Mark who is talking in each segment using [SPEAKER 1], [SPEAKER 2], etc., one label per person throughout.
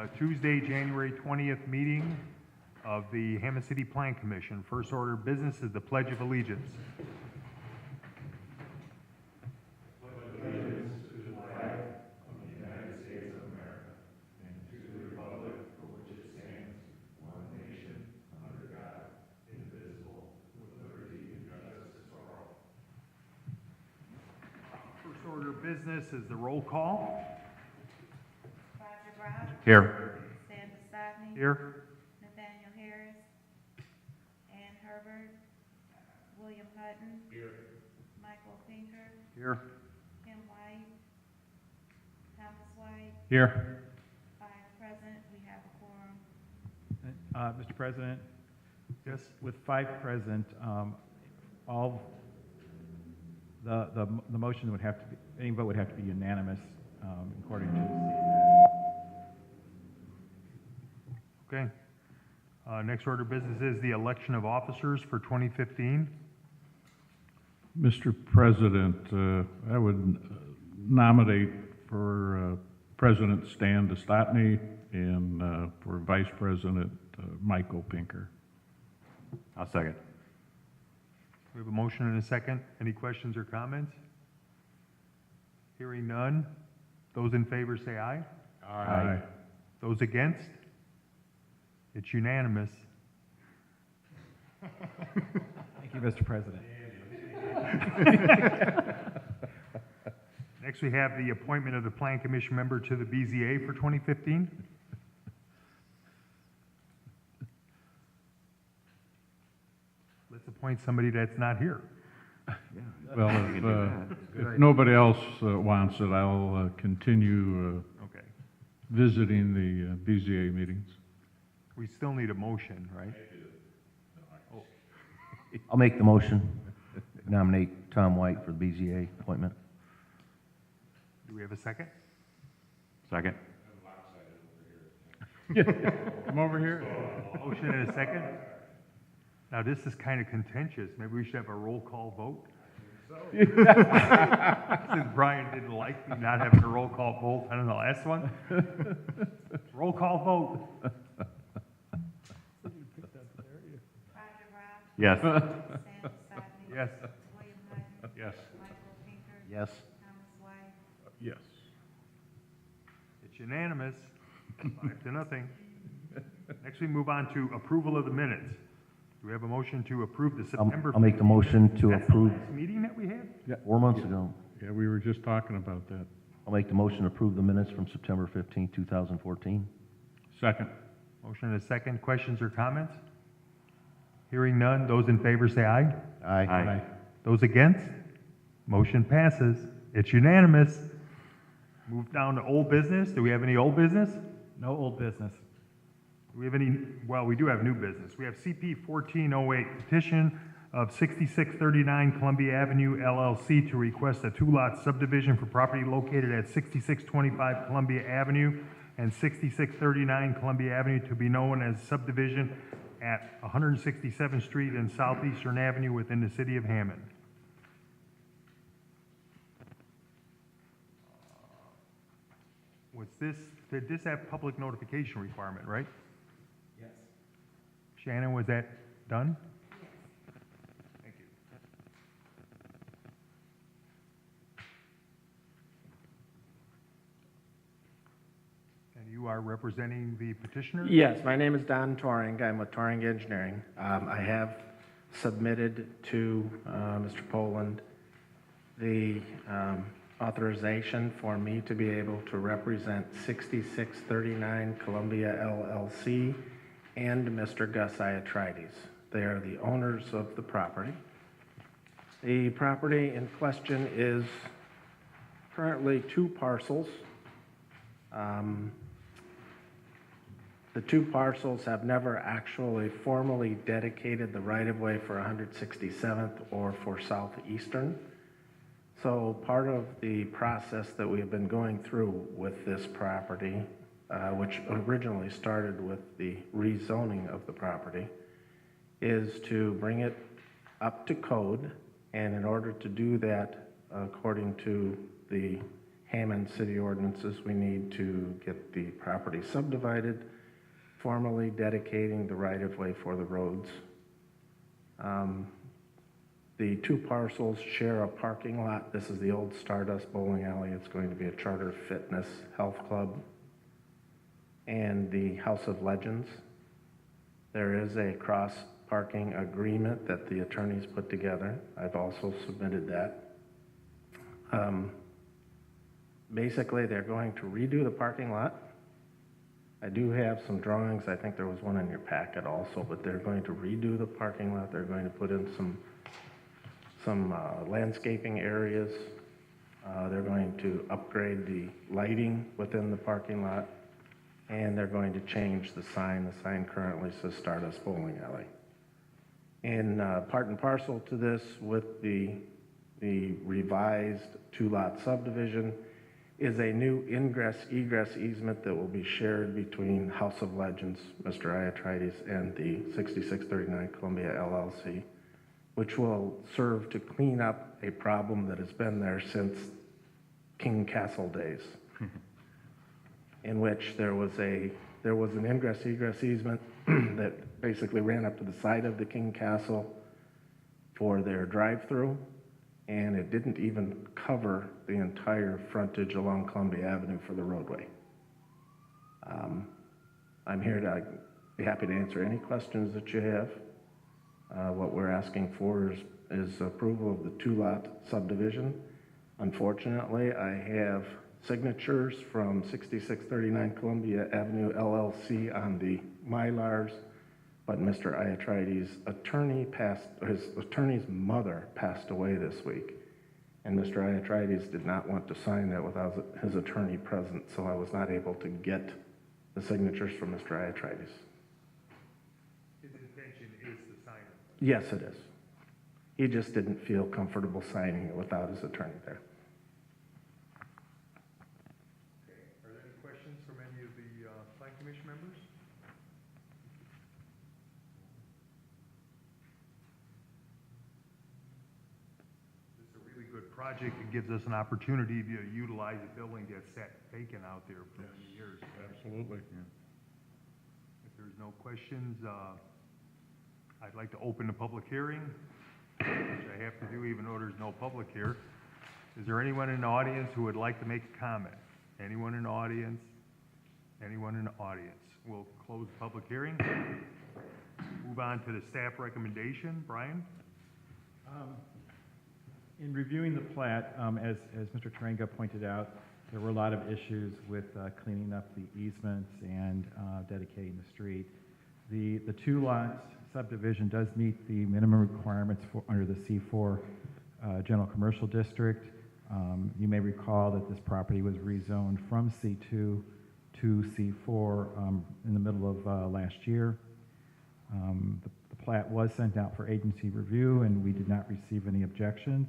[SPEAKER 1] Tuesday, January 20th meeting of the Hammond City Plan Commission. First order of business is the Pledge of Allegiance. First order of business is the roll call.
[SPEAKER 2] Roger Brown.
[SPEAKER 1] Here.
[SPEAKER 2] Sam Sadney.
[SPEAKER 1] Here.
[SPEAKER 2] Nathaniel Harris. Ann Herbert. William Hutton. Here. Michael Pinker.
[SPEAKER 1] Here.
[SPEAKER 2] Kim White. Thomas White.
[SPEAKER 1] Here.
[SPEAKER 2] 5 present. We have a quorum.
[SPEAKER 3] Mr. President,
[SPEAKER 1] Yes.
[SPEAKER 3] with 5 present, all the motion would have to be, any vote would have to be unanimous, according to the
[SPEAKER 1] Okay. Next order of business is the election of officers for 2015.
[SPEAKER 4] Mr. President, I would nominate for President Stan Dostotny and for Vice President Michael Pinker.
[SPEAKER 5] I'll second.
[SPEAKER 1] We have a motion and a second. Any questions or comments? Hearing none. Those in favor say aye.
[SPEAKER 4] Aye.
[SPEAKER 1] Those against? It's unanimous.
[SPEAKER 3] Thank you, Mr. President.
[SPEAKER 1] Next, we have the appointment of the Plan Commission member to the BZA for 2015. Let's appoint somebody that's not here.
[SPEAKER 4] Well, if nobody else wants it, I'll continue
[SPEAKER 1] Okay.
[SPEAKER 4] visiting the BZA meetings.
[SPEAKER 1] We still need a motion, right?
[SPEAKER 6] I'll make the motion, nominate Tom White for the BZA appointment.
[SPEAKER 1] Do we have a second?
[SPEAKER 5] Second.
[SPEAKER 4] Come over here.
[SPEAKER 1] Motion and a second? Now, this is kind of contentious. Maybe we should have a roll call vote? Since Brian didn't like me not having a roll call vote on the last one. Roll call vote.
[SPEAKER 2] Roger Brown.
[SPEAKER 5] Yes.
[SPEAKER 2] Sam Sadney.
[SPEAKER 1] Yes.
[SPEAKER 2] William Hutton.
[SPEAKER 4] Yes.
[SPEAKER 2] Michael Pinker.
[SPEAKER 6] Yes.
[SPEAKER 2] Thomas White.
[SPEAKER 4] Yes.
[SPEAKER 1] It's unanimous, 5-0. Next, we move on to approval of the minutes. Do we have a motion to approve the September?
[SPEAKER 6] I'll make the motion to
[SPEAKER 1] That's the
[SPEAKER 6] approve
[SPEAKER 1] last meeting that we had?
[SPEAKER 6] 4 months ago.
[SPEAKER 4] Yeah, we were just talking about that.
[SPEAKER 6] I'll make the motion to approve the minutes from September 15, 2014.
[SPEAKER 4] Second.
[SPEAKER 1] Motion and a second. Questions or comments? Hearing none. Those in favor say aye.
[SPEAKER 5] Aye.
[SPEAKER 1] Those against? Motion passes. It's unanimous. Move down to old business. Do we have any old business?
[SPEAKER 3] No old business.
[SPEAKER 1] Do we have any, well, we do have new business. We have CP 1408, petition of 6639 Columbia Avenue LLC to request a 2-lot subdivision for property located at 6625 Columbia Avenue and 6639 Columbia Avenue to be known as subdivision at 167th Street and Southeastern Avenue within the city of Hammond. Did this have public notification requirement, right?
[SPEAKER 3] Yes.
[SPEAKER 1] Shannon, was that done? Thank you. And you are representing the petitioner?
[SPEAKER 7] Yes, my name is Don Toring. I'm with Toring Engineering. I have submitted to Mr. Poland the authorization for me to be able to represent 6639 Columbia LLC and Mr. Gus Iatrides. They are the owners of the property. The property in question is currently 2 parcels. The 2 parcels have never actually formally dedicated the right-of-way for 167th or for Southeastern. So part of the process that we have been going through with this property, which originally started with the rezoning of the property, is to bring it up to code. And in order to do that, according to the Hammond City ordinances, we need to get the property subdivided, formally dedicating the right-of-way for the roads. The two parcels share a parking lot. This is the old Stardust Bowling Alley. It's going to be a charter fitness health club. And the House of Legends. There is a cross-parking agreement that the attorneys put together. I've also submitted that. Basically, they're going to redo the parking lot. I do have some drawings. I think there was one in your packet also, but they're going to redo the parking lot. They're going to put in some landscaping areas. They're going to upgrade the lighting within the parking lot, and they're going to change the sign. The sign currently says Stardust Bowling Alley. And part and parcel to this with the revised two-lot subdivision is a new ingress-egress easement that will be shared between House of Legends, Mr. Iatrides, and the 6639 Columbia LLC, which will serve to clean up a problem that has been there since King Castle days, in which there was an ingress-egress easement that basically ran up to the side of the King Castle for their drive-through, and it didn't even cover the entire frontage along Columbia Avenue for the roadway. I'm here to be happy to answer any questions that you have. What we're asking for is approval of the two-lot subdivision. Unfortunately, I have signatures from 6639 Columbia Avenue LLC on the Mylars, but Mr. Iatrides' his attorney's mother passed away this week, and Mr. Iatrides did not want to sign that without his attorney present, so I was not able to get the signatures from Mr. Iatrides.
[SPEAKER 1] His intention is to sign it.
[SPEAKER 7] Yes, it is. He just didn't feel comfortable signing it without his attorney there.
[SPEAKER 1] Okay. Are there any questions from any of the Plan Commission members? This is a really good project. It gives us an opportunity to utilize a building that's sat vacant out there for many years.
[SPEAKER 4] Absolutely.
[SPEAKER 1] If there's no questions, I'd like to open the public hearing, which I have to do even though there's no public here. Is there anyone in the audience who would like to make a comment? Anyone in the audience? Anyone in the audience? We'll close the public hearing. Move on to the staff recommendation. Brian?
[SPEAKER 3] In reviewing the plat, as Mr. Tarango pointed out, there were a lot of issues with cleaning up the easements and dedicating the street. The two-lot subdivision does meet the minimum requirements under the C4 General Commercial District. You may recall that this property was rezoned from C2 to C4 in the middle of last year. The plat was sent out for agency review, and we did not receive any objections.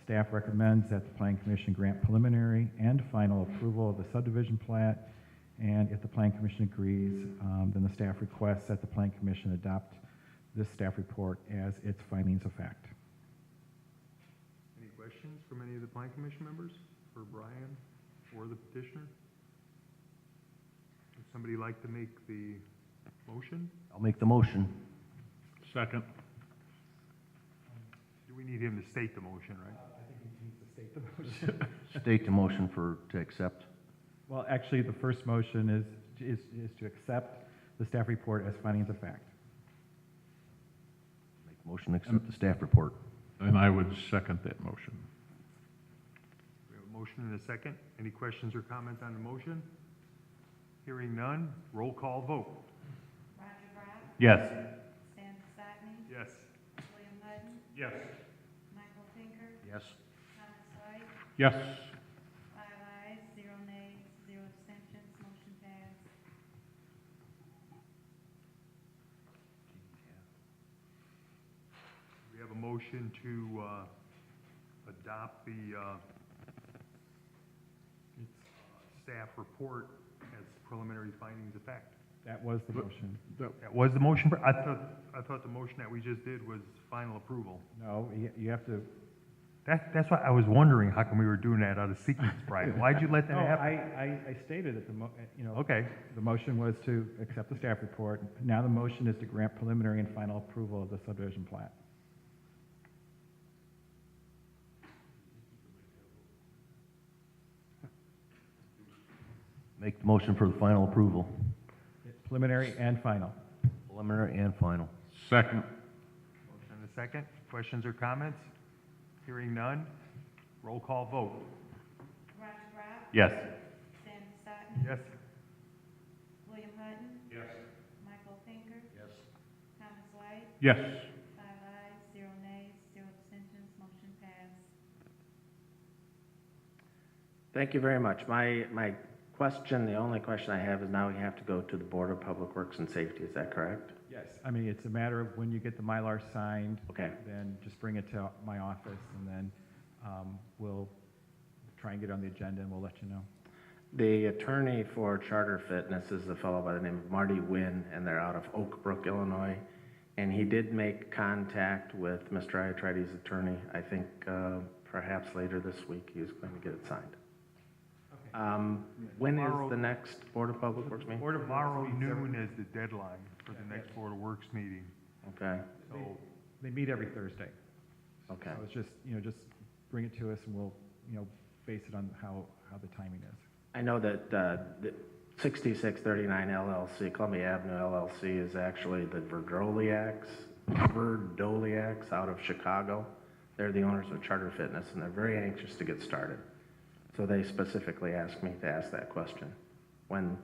[SPEAKER 3] Staff recommends that the Plan Commission grant preliminary and final approval of the subdivision plat, and if the Plan Commission agrees, then the staff requests that the Plan Commission adopt this staff report as its findings of fact.
[SPEAKER 1] Any questions from any of the Plan Commission members for Brian or the petitioner? Would somebody like to make the motion?
[SPEAKER 6] I'll make the motion.
[SPEAKER 4] Second.
[SPEAKER 1] Do we need him to state the motion, right?
[SPEAKER 3] I think he needs to state the motion.
[SPEAKER 6] State the motion to accept.
[SPEAKER 3] Well, actually, the first motion is to accept the staff report as findings of fact.
[SPEAKER 6] Make a motion to accept the staff report.
[SPEAKER 4] And I would second that motion.
[SPEAKER 1] We have a motion and a second. Any questions or comments on the motion? Hearing none, roll call vote.
[SPEAKER 2] Roger Brown,
[SPEAKER 5] Yes.
[SPEAKER 2] Stan Stratney,
[SPEAKER 1] Yes.
[SPEAKER 2] William Hutton,
[SPEAKER 4] Yes.
[SPEAKER 2] Michael Tinker,
[SPEAKER 6] Yes.
[SPEAKER 2] Thomas White,
[SPEAKER 4] Yes.
[SPEAKER 2] 5 ayes, 0 nays, 0 abstentions, motion passed.
[SPEAKER 1] We have a motion to adopt the staff report as preliminary findings of fact.
[SPEAKER 3] That was the motion.
[SPEAKER 1] That was the motion. I thought the motion that we just did was final approval.
[SPEAKER 3] No, you have to
[SPEAKER 1] That's why I was wondering, how come we were doing that out of sequence, Brian? Why'd you let that
[SPEAKER 3] No,
[SPEAKER 1] happen?
[SPEAKER 3] I stated that
[SPEAKER 1] Okay,
[SPEAKER 3] the motion was to accept the staff report. Now the motion is to grant preliminary and final approval of the subdivision plat.
[SPEAKER 6] Make the motion for the final approval,
[SPEAKER 3] Preliminary and final.
[SPEAKER 6] preliminary and final.
[SPEAKER 4] Second.
[SPEAKER 1] motion and a second. Questions or comments? Hearing none. Roll call vote.
[SPEAKER 2] Roger Brown,
[SPEAKER 5] Yes.
[SPEAKER 2] Sandy Stockton,
[SPEAKER 1] Yes.
[SPEAKER 2] William Hutton,
[SPEAKER 4] Yes.
[SPEAKER 2] Michael Finker,
[SPEAKER 4] Yes.
[SPEAKER 2] Thomas White,
[SPEAKER 4] Yes.
[SPEAKER 2] 5 ayes, 0 nays, 0 abstentions, motion passed.
[SPEAKER 7] Thank you very much. My question, the only question I have is now we have to go to the Board of Public Works and Safety, is that correct?
[SPEAKER 3] Yes. I mean, it's a matter of when you get the Mylar signed.
[SPEAKER 7] Okay.
[SPEAKER 3] Then just bring it to my office, and then we'll try and get it on the agenda, and we'll let you know.
[SPEAKER 7] The attorney for Charter Fitness is a fellow by the name of Marty Wynn, and they're out of Oak Brook, Illinois. And he did make contact with Mr. Iatrides' attorney. I think perhaps later this week he is going to get it signed. When is the next Board of Public Works meeting?
[SPEAKER 1] Tomorrow noon is the deadline for the next Board of Works meeting.
[SPEAKER 7] Okay,
[SPEAKER 1] So,
[SPEAKER 3] They meet every Thursday.
[SPEAKER 7] okay.
[SPEAKER 3] So it's just bring it to us, and we'll, base it on how the timing is.
[SPEAKER 7] I know that the 6639 LLC, Columbia Avenue LLC, is actually the Verdoliaks out of Chicago. They're the owners of Charter Fitness, and they're very anxious to get started. So they specifically asked me to ask that question when,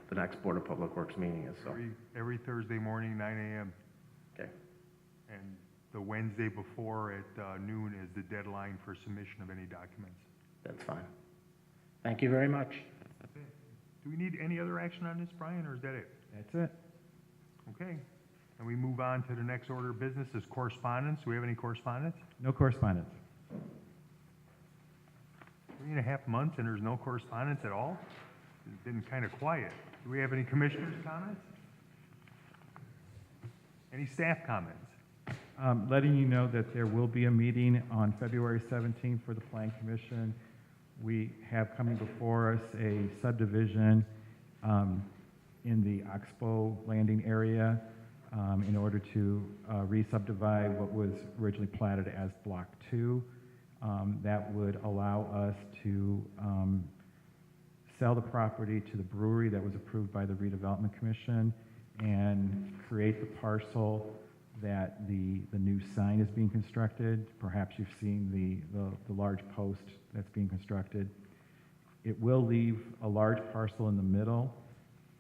[SPEAKER 7] the next Board of Public Works meeting is, so,
[SPEAKER 1] every Thursday morning, 9 a.m.
[SPEAKER 7] okay.
[SPEAKER 1] And the Wednesday before at noon is the deadline for submission of any documents.
[SPEAKER 7] That's fine. Thank you very much.
[SPEAKER 1] That's it. Do we need any other action on this, Brian, or is that it?
[SPEAKER 3] That's it.
[SPEAKER 1] Okay. And we move on to the next order of business is correspondence. Do we have any correspondence?
[SPEAKER 3] No correspondence.
[SPEAKER 1] 3.5 months and there's no correspondence at all? It's been kind of quiet. Do we have any commissioners' comments? Any staff comments?
[SPEAKER 3] Letting you know that there will be a meeting on February 17th for the Plan Commission. We have coming before us a subdivision in the Oxbow Landing area in order to re-subdivide what was originally platted as Block 2. That would allow us to sell the property to the brewery that was approved by the Redevelopment Commission and create the parcel that the new sign is being constructed. Perhaps you've seen the large post that's being constructed. It will leave a large parcel in the middle.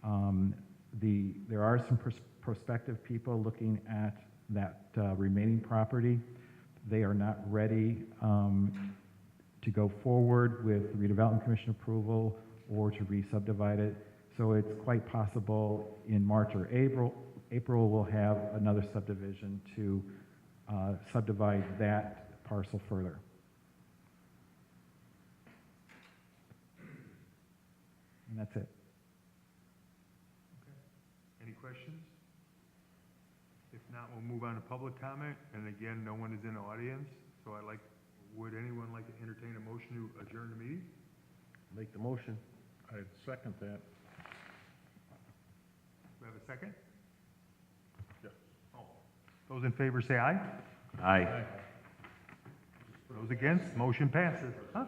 [SPEAKER 3] There are some prospective people looking at that remaining property. They are not ready to go forward with the Redevelopment Commission approval or to re-subdivide it. So it's quite possible in March or April we'll have another subdivision to subdivide that parcel further. And that's it.
[SPEAKER 1] Any questions? If not, we'll move on to public comment. And again, no one is in the audience. So would anyone like to entertain a motion to adjourn the meeting?
[SPEAKER 6] Make the motion.
[SPEAKER 4] I'd second that.
[SPEAKER 1] Do we have a second?
[SPEAKER 4] Yes.
[SPEAKER 1] Oh. Those in favor say aye.
[SPEAKER 5] Aye.
[SPEAKER 1] Those against, motion passes. Huh?